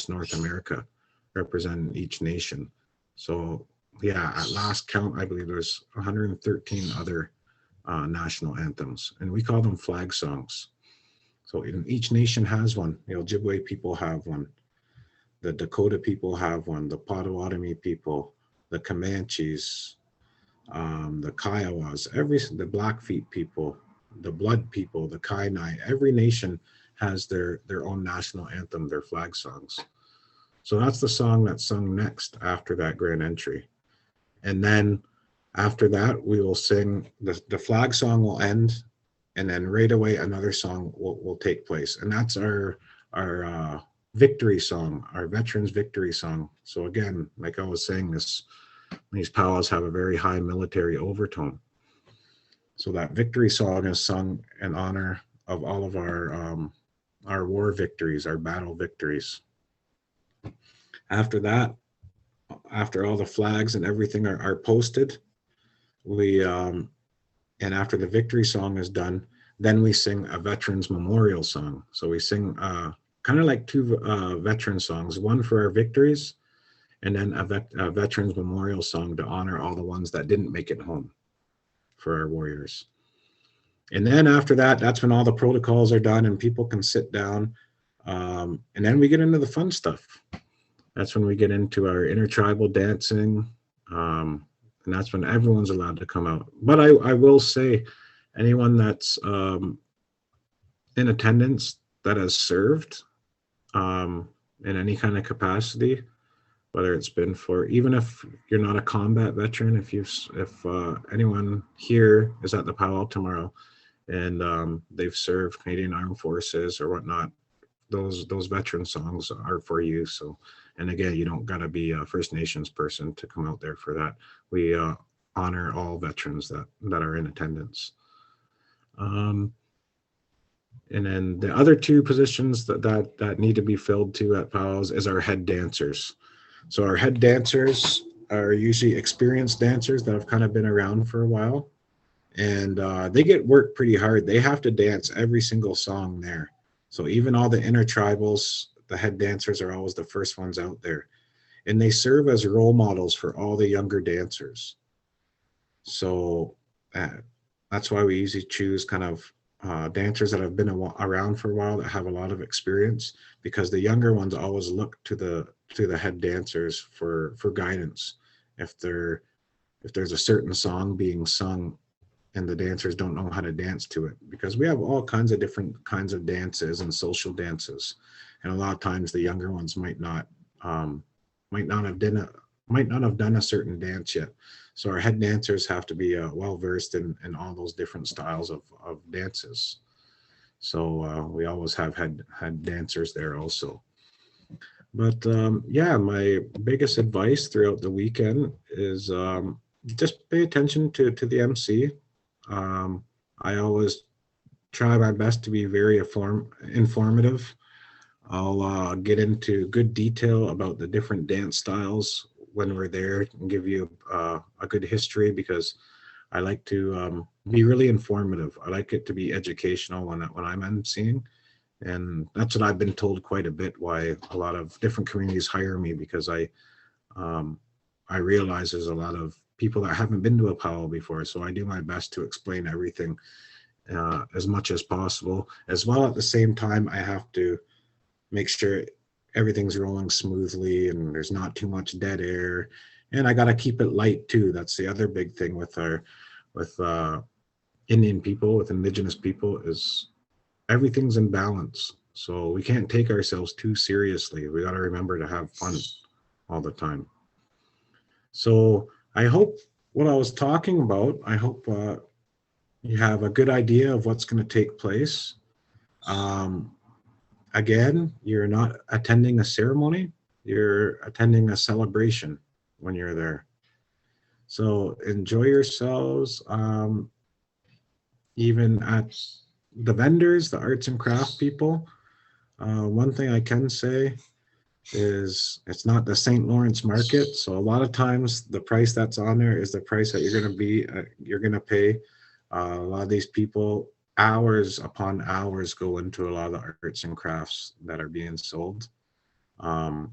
North America, representing each nation. So yeah, at last count, I believe there's 113 other national anthems, and we call them flag songs. So each nation has one. The Ojibwe people have one. The Dakota people have one. The Potawatomi people, the Comanches, the Kiowas, the Blackfeet people, the Blood people, the Kainai. Every nation has their own national anthem, their flag songs. So that's the song that's sung next after that grand entry. And then after that, we will sing, the flag song will end, and then right away another song will take place. And that's our victory song, our veterans victory song. So again, like I was saying, these powwows have a very high military overtone. So that victory song is sung in honor of all of our war victories, our battle victories. After that, after all the flags and everything are posted, and after the victory song is done, then we sing a veterans memorial song. So we sing kind of like two veteran songs, one for our victories, and then a Veterans Memorial song to honor all the ones that didn't make it home for our warriors. And then after that, that's when all the protocols are done and people can sit down. And then we get into the fun stuff. That's when we get into our intertribal dancing. And that's when everyone's allowed to come out. But I will say, anyone that's in attendance that has served in any kind of capacity, whether it's been for, even if you're not a combat veteran, if anyone here is at the powwow tomorrow and they've served Canadian Armed Forces or whatnot, those veteran songs are for you. So, and again, you don't got to be a First Nations person to come out there for that. We honor all veterans that are in attendance. And then the other two positions that need to be filled too at powwows is our head dancers. So our head dancers are usually experienced dancers that have kind of been around for a while, and they get worked pretty hard. They have to dance every single song there. So even all the intertribals, the head dancers are always the first ones out there, and they serve as role models for all the younger dancers. So that's why we usually choose kind of dancers that have been around for a while, that have a lot of experience, because the younger ones always look to the head dancers for guidance. If there's a certain song being sung and the dancers don't know how to dance to it, because we have all kinds of different kinds of dances and social dances, and a lot of times the younger ones might not have done a certain dance yet. So our head dancers have to be well versed in all those different styles of dances. So we always have had dancers there also. But yeah, my biggest advice throughout the weekend is just pay attention to the MC. I always try my best to be very informative. I'll get into good detail about the different dance styles when we're there and give you a good history, because I like to be really informative. I like it to be educational when I'm emceeing. And that's what I've been told quite a bit, why a lot of different communities hire me, because I realize there's a lot of people that haven't been to a powwow before. So I do my best to explain everything as much as possible. As well, at the same time, I have to make sure everything's rolling smoothly and there's not too much dead air. And I got to keep it light too. That's the other big thing with Indian people, with Indigenous people, is everything's in balance. So we can't take ourselves too seriously. We got to remember to have fun all the time. So I hope what I was talking about, I hope you have a good idea of what's going to take place. Again, you're not attending a ceremony, you're attending a celebration when you're there. So enjoy yourselves. Even at the vendors, the arts and craft people, one thing I can say is it's not the St. Lawrence market. So a lot of times the price that's on there is the price that you're going to pay. A lot of these people, hours upon hours go into a lot of the arts and crafts that are being sold. I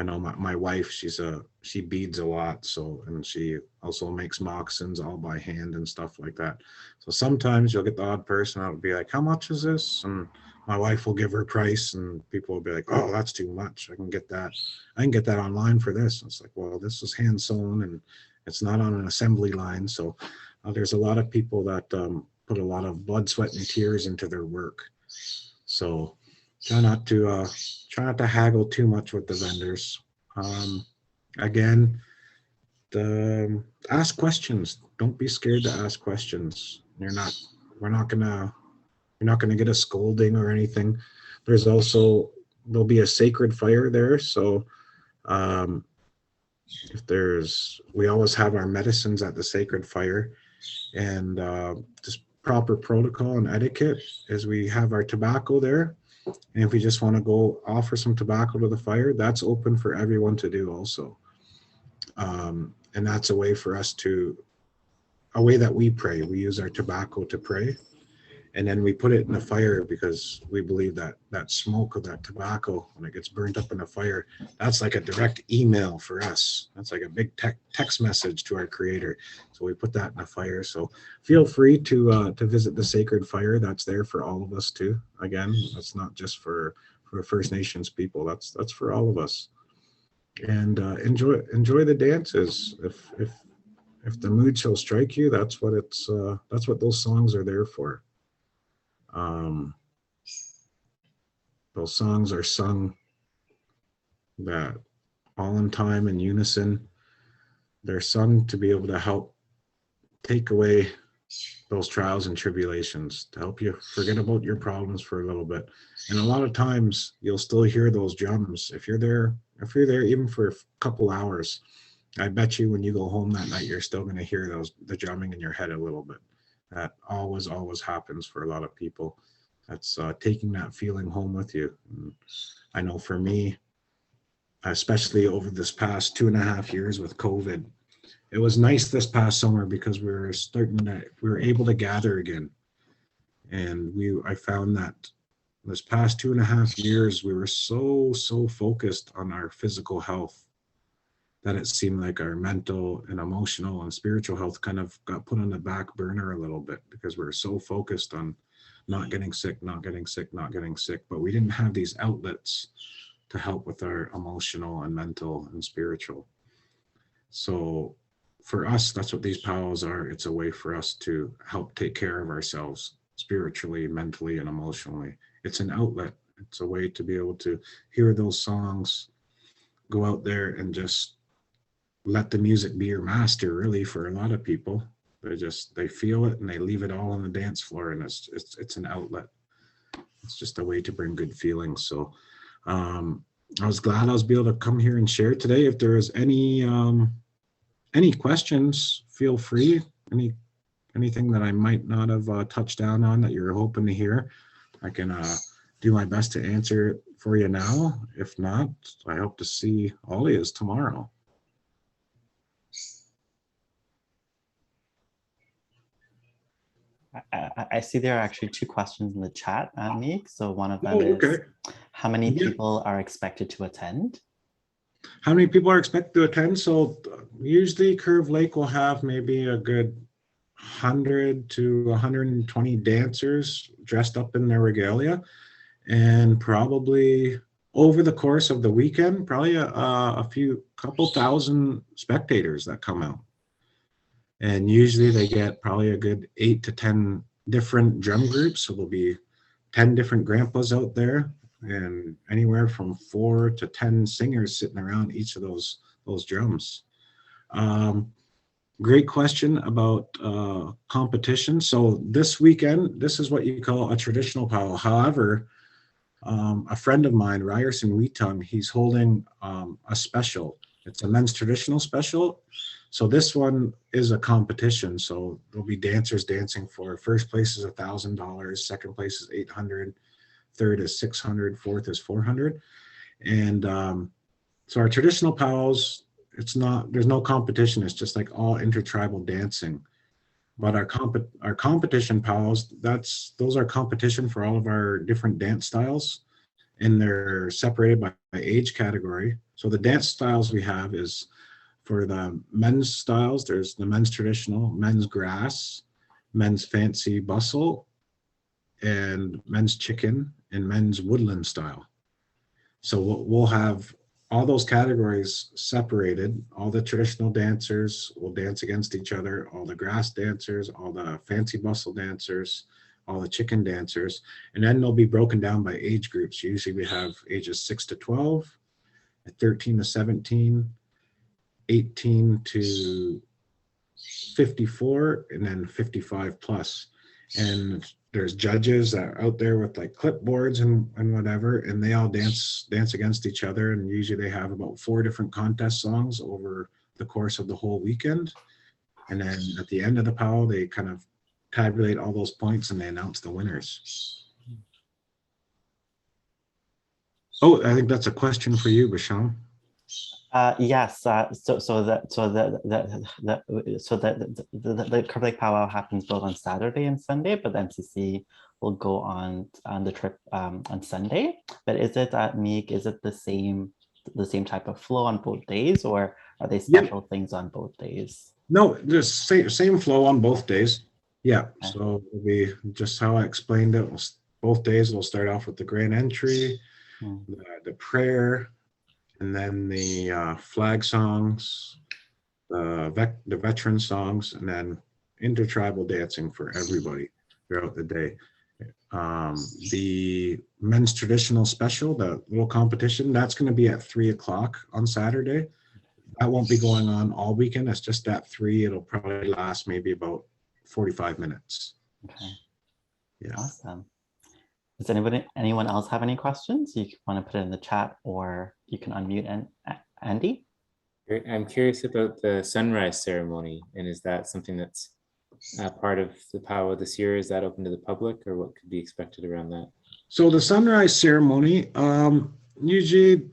know my wife, she beads a lot, so, and she also makes moccasins all by hand and stuff like that. So sometimes you'll get the odd person that will be like, how much is this? And my wife will give her a price and people will be like, oh, that's too much. I can get that online for this. And it's like, well, this is hand sewn and it's not on an assembly line. So there's a lot of people that put a lot of blood, sweat, and tears into their work. So try not to haggle too much with the vendors. Again, ask questions. Don't be scared to ask questions. We're not gonna get a scolding or anything. There'll be a sacred fire there. So we always have our medicines at the sacred fire, and just proper protocol and etiquette is we have our tobacco there. And if we just want to go offer some tobacco to the fire, that's open for everyone to do also. And that's a way that we pray. We use our tobacco to pray. And then we put it in the fire because we believe that that smoke of that tobacco, when it gets burnt up in the fire, that's like a direct email for us. That's like a big text message to our creator. So we put that in the fire. So feel free to visit the sacred fire. That's there for all of us too. Again, that's not just for First Nations people. That's for all of us. And enjoy the dances. If the mood shall strike you, that's what those songs are there for. Those songs are sung that all in time in unison. They're sung to be able to help take away those trials and tribulations, to help you forget about your problems for a little bit. And a lot of times you'll still hear those drums. If you're there even for a couple hours, I bet you when you go home that night, you're still going to hear the drumming in your head a little bit. That always happens for a lot of people. That's taking that feeling home with you. And I know for me, especially over this past 2.5 years with COVID, it was nice this past summer because we were able to gather again. And I found that this past 2.5 years, we were so focused on our physical health that it seemed like our mental and emotional and spiritual health kind of got put on the back burner a little bit because we were so focused on not getting sick. But we didn't have these outlets to help with our emotional and mental and spiritual. So for us, that's what these powwows are. It's a way for us to help take care of ourselves spiritually, mentally, and emotionally. It's an outlet. It's a way to be able to hear those songs, go out there and just let the music be your master, really, for a lot of people. They feel it and they leave it all on the dance floor, and it's an outlet. It's just a way to bring good feelings. So I was glad I was able to come here and share today. If there is any questions, feel free. Anything that I might not have touched down on that you're hoping to hear, I can do my best to answer it for you now. If not, I hope to see all of you tomorrow. I see there are actually 2 questions in the chat, Meeg. So one of them is, how many people are expected to attend? How many people are expected to attend? So usually Curve Lake will have maybe a good 100 to 120 dancers dressed up in their regalia, and probably over the course of the weekend, probably a couple thousand spectators that come out. And usually they get probably a good 8 to 10 different drum groups. So there'll be 10 different grandpas out there, and anywhere from 4 to 10 singers sitting around each of those drums. Great question about competition. So this weekend, this is what you call a traditional powwow. However, a friend of mine, Ryerson Wheatongue, he's holding a special. It's a men's traditional special. So this one is a competition. So there'll be dancers dancing for first place is $1,000, second place is $800, third is $600, fourth is $400. And so our traditional powwows, there's no competition. It's just like all intertribal dancing. But our competition powwows, those are competition for all of our different dance styles, and they're separated by age category. So the dance styles we have is, for the men's styles, there's the men's traditional, men's grass, men's fancy bustle, and men's chicken, and men's woodland style. So we'll have all those categories separated. All the traditional dancers will dance against each other, all the grass dancers, all the fancy bustle dancers, all the chicken dancers, and then they'll be broken down by age groups. Usually we have ages 6 to 12, 13 to 17, 18 to 54, and then 55 plus. And there's judges that are out there with like clipboards and whatever, and they all dance against each other. And usually they have about 4 different contest songs over the course of the whole weekend. And then at the end of the powwow, they kind of tabulate all those points and they announce the winners. Oh, I think that's a question for you, Basham. Yes. So the Curve Lake Pow Wow happens both on Saturday and Sunday, but the NCC will go on the trip on Sunday. But is it at Meeg? Is it the same type of flow on both days, or are they Yep. special things on both days? No, just same flow on both days. Yeah. Okay. So it'll be just how I explained it. Both days we'll start off with the grand entry, Hmm. the prayer, and then the flag songs, the veteran songs, and then intertribal dancing for everybody throughout the day. The men's traditional special, the little competition, that's going to be at 3 o'clock on Saturday. That won't be going on all weekend. It's just at 3. It'll probably last maybe about 45 minutes. Okay. Yeah. Awesome. Does anyone else have any questions? You want to put it in the chat, or you can unmute and Andy. Great. I'm curious about the sunrise ceremony, and is that something that's part of the powwow this year? Is that open to the public, or what could be expected around that? So the sunrise ceremony, usually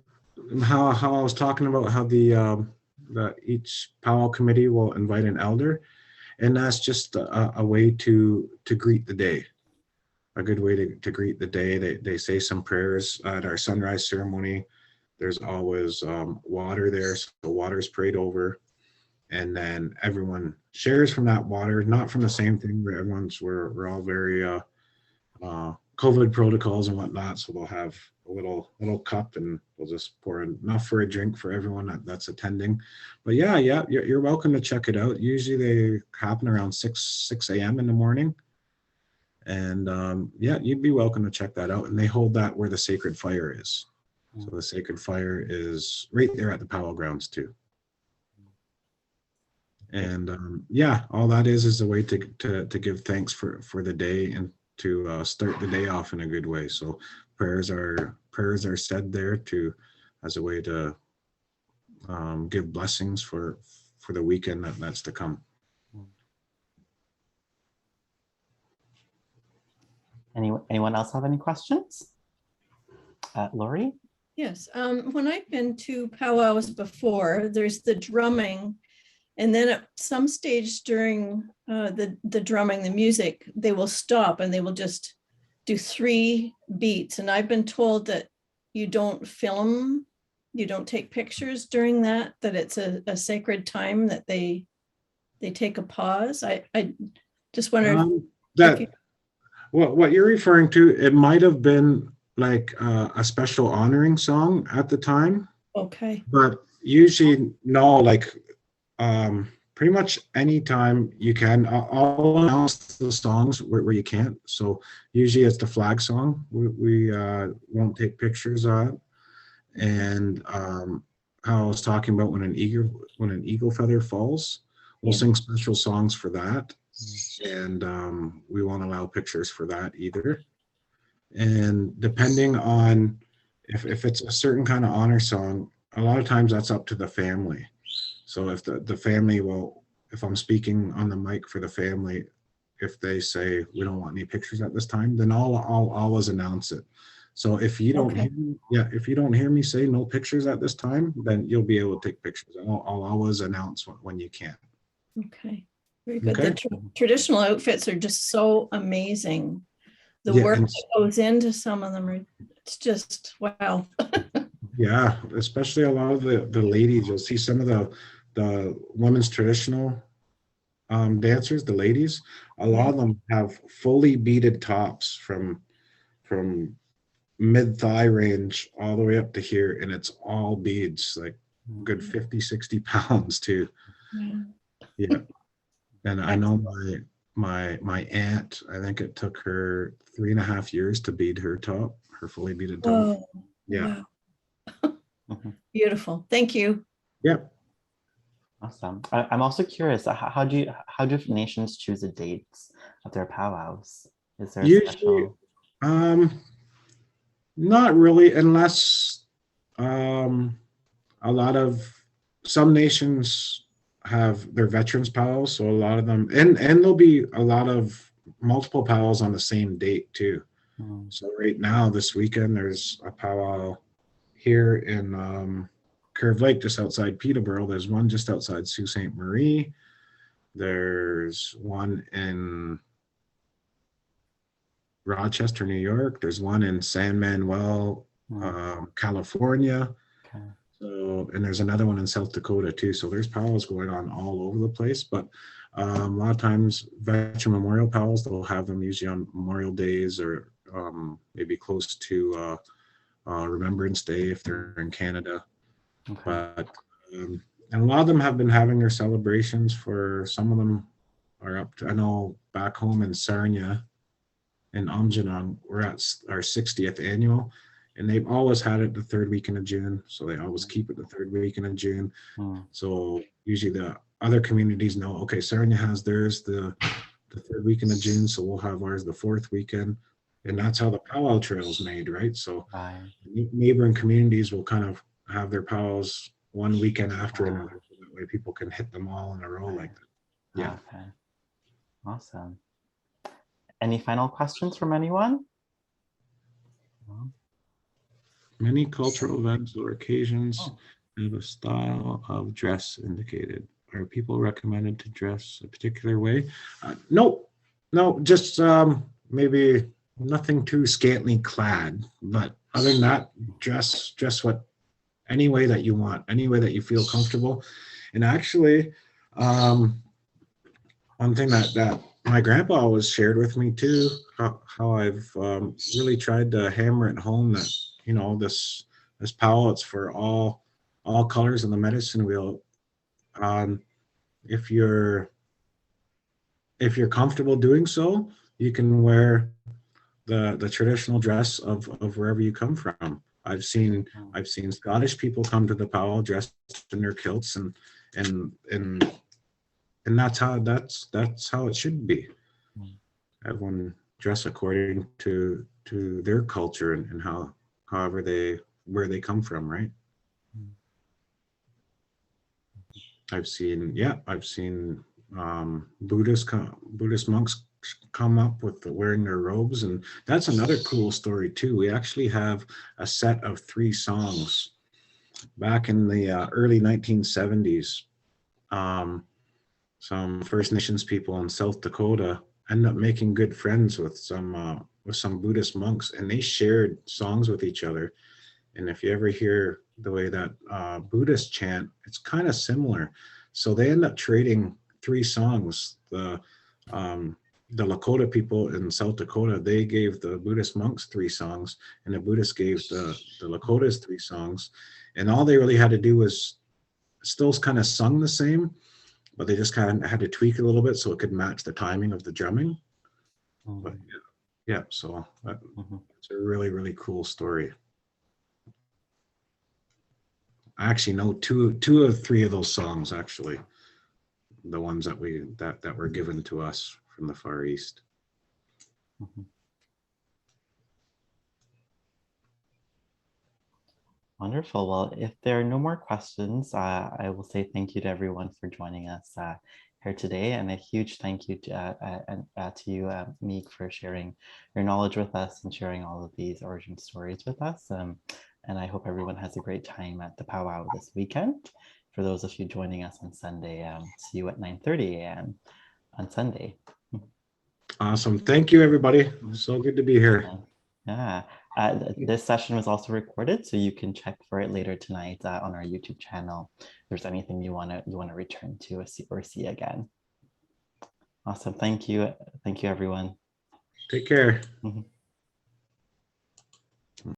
how I was talking about how the each powwow committee will invite an elder, and that's just a way to greet the day. A good way to greet the day. They say some prayers at our sunrise ceremony. There's always water there, so the water is prayed over, and then everyone shares from that water, not from the same thing. We're all very COVID protocols and whatnot, so they'll have a little cup, and we'll just pour enough for a drink for everyone that's attending. But yeah, you're welcome to check it out. Usually they happen around 6 a.m. in the morning. And yeah, you'd be welcome to check that out. And they hold that where the sacred fire is. So the sacred fire is right there at the powwow grounds too. And yeah, all that is a way to give thanks for the day and to start the day off in a good way. So prayers are said there as a way to give blessings for the weekend that's to come. Anyone else have any questions? Lori? Yes, when I've been to powwows before, there's the drumming, and then at some stage during the drumming, the music, they will stop and they will just do 3 beats. And I've been told that you don't film, you don't take pictures during that it's a sacred time, that they take a pause. I just wondered what you're referring to, it might have been like a special honoring song at the time. Okay. But usually, no, like pretty much anytime you can. I'll announce the songs where you can't. So usually it's the flag song. We won't take pictures on. And how I was talking about when an eagle feather falls, we'll sing special songs for that. And we won't allow pictures for that either. And depending on if it's a certain kind of honor song, a lot of times that's up to the family. So if the family if I'm speaking on the mic for the family, if they say we don't want any pictures at this time, then I'll always announce it. So if you don't hear me say no pictures at this time, then you'll be able to take pictures. I'll always announce when you can. Okay, very good. Okay. The traditional outfits are just so amazing. The Yeah, work that goes into some of them it's just wow. Yeah, especially a lot of the ladies. You'll see some of the women's traditional dancers, the ladies. A lot of them have fully beaded tops from mid-thigh range all the way up to here, and it's all beads, like good 50-60 pounds too. Yeah. And I know my aunt, I think it took her 3.5 years to bead her top, her fully beaded top. Oh, Yeah. wow. Beautiful. Thank you. Yep. Awesome. I'm also curious, how do nations choose the dates of their powwows? Is there a Usually, special? not really, unless a lot of some nations have their veterans powwows, so a lot of them, and there'll be a lot of multiple powwows on the same date too. So right now, this weekend, there's a powwow here in Curve Lake, just outside Peterborough. There's one just outside Sault Ste. Marie. There's one in Rochester, New York. There's one in San Manuel, California. Okay. So, and there's another one in South Dakota too. So there's powwows going on all over the place. But a lot of times, veteran memorial powwows, they'll have them usually on Memorial Days or maybe close to Remembrance Day if they're in Canada. Okay. But and a lot of them have been having their celebrations for, some of them are up to, I know back home in Sarnia in Amjanang, we're at our 60th annual, and they've always had it the third weekend of June. So they always keep it the third weekend of June. So usually the other communities know, okay, Sarnia has theirs the third weekend of June, so we'll have ours the fourth weekend. And that's how the powwow trail is made, right? So neighboring communities will kind of have their powwows one weekend after another, so that way people can hit them all in a row like that. Yeah. Okay. Awesome. Any final questions from anyone? No? Many cultural events or occasions have a style of dress indicated. Are people recommended to dress a particular way? No, just maybe nothing too scantily clad. But other than that, dress what, any way that you want, any way that you feel comfortable. And actually, one thing that my grandpa always shared with me too, how I've really tried to hammer it home that, you know, this powwow, it's for all colors of the medicine wheel. If you're comfortable doing so, you can wear the traditional dress of wherever you come from. I've seen Scottish people come to the powwow dressed in their kilts, and that's how it should be. Everyone dress according to their culture and where they come from, right? I've seen Buddhist monks come up with wearing their robes, and that's another cool story too. We actually have a set of 3 songs back in the early 1970s. Some First Nations people in South Dakota ended up making good friends with some Buddhist monks, and they shared songs with each other. And if you ever hear the way that Buddhists chant, it's kind of similar. So they end up trading 3 songs. The Lakota people in South Dakota, they gave the Buddhist monks 3 songs, and the Buddhists gave the Lakotas 3 songs. And all they really had to do was still kind of sung the same, but they just kind of had to tweak it a little bit so it could match the timing of the drumming. But yeah, so it's a really, really cool story. I actually know two of 3 of those songs, actually, the ones that were given to us from the Far East. Wonderful. Well, if there are no more questions, I will say thank you to everyone for joining us here today, and a huge thank you to you, Meeg, for sharing your knowledge with us and sharing all of these origin stories with us. And I hope everyone has a great time at the powwow this weekend. For those of you joining us on Sunday, see you at 9:30 a.m. on Sunday. Awesome. Thank you, everybody. So good to be here. Yeah. This session was also recorded, so you can check for it later tonight on our YouTube channel. If there's anything you want to return to or see again. Awesome. Thank you. Thank you, everyone. Take care.